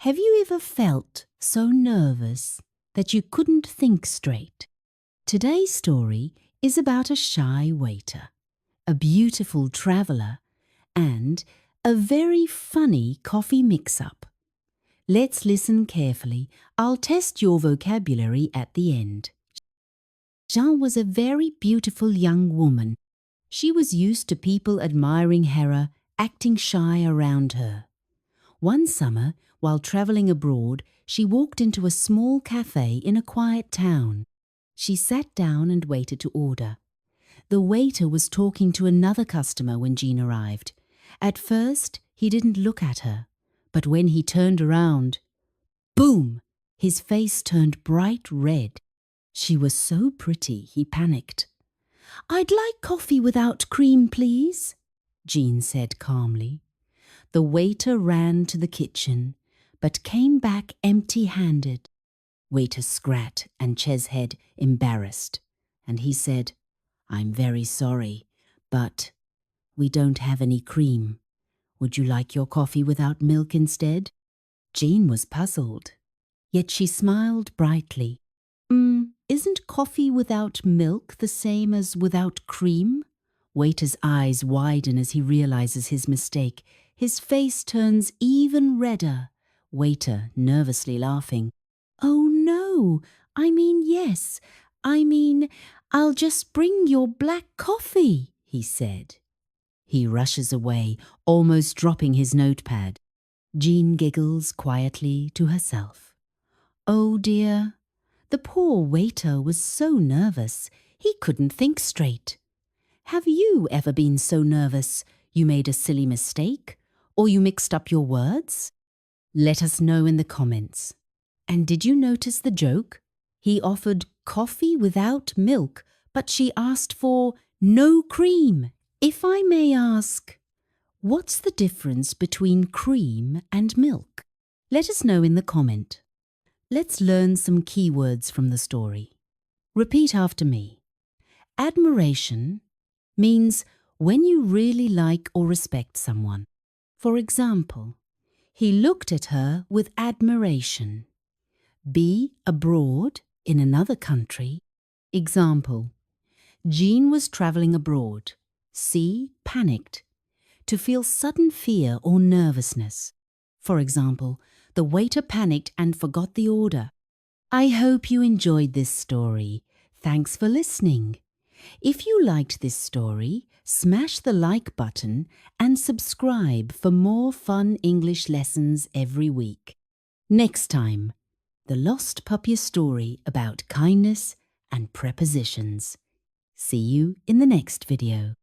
Have you ever felt so nervous that you couldn't think straight? Today's story is about a shy waiter, a beautiful traveller, and a very funny coffee mix-up. Let's listen carefully. I'll test your vocabulary at the end. Jean was a very beautiful young woman. She was used to people admiring her, acting shy around her. One summer, while travelling abroad, she walked into a small café in a quiet town. She sat down and waited to order. The waiter was talking to another customer when Jean arrived. At first, he didn't look at her, but when he turned around, boom! His face turned bright red. She was so pretty, he panicked. "I'd like coffee without cream, please," Jean said calmly. The waiter ran to the kitchen, but came back empty-handed. Waiter Scrat and Cheshead embarrassed, and he said, "I'm very sorry, but we don't have any cream. Would you like your coffee without milk instead?" Jean was puzzled, yet she smiled brightly. Isn't coffee without milk the same as without cream?" Waiter's eyes widen as he realizes his mistake. His face turns even redder. Waiter nervously laughing. "Oh no, yes. I'll just bring your black coffee," he said. He rushes away, almost dropping his notepad. Jean giggles quietly to herself. Oh dear. The poor waiter was so nervous, he couldn't think straight. Have you ever been so nervous you made a silly mistake, or you mixed up your words? Let us know in the comments. And did you notice the joke? He offered coffee without milk, but she asked for no cream. If I may ask, what's the difference between cream and milk? Let us know in the comment. Let's learn some keywords from the story. Repeat after me. Admiration means when you really like or respect someone. For example, he looked at her with admiration. Be abroad in another country. Example, Jean was travelling abroad. C, panicked. To feel sudden fear or nervousness. For example, the waiter panicked and forgot the order. I hope you enjoyed this story. Thanks for listening. If you liked this story, smash the like button and subscribe for more fun English lessons every week. Next time, the Lost Puppy story about kindness and prepositions. See you in the next video.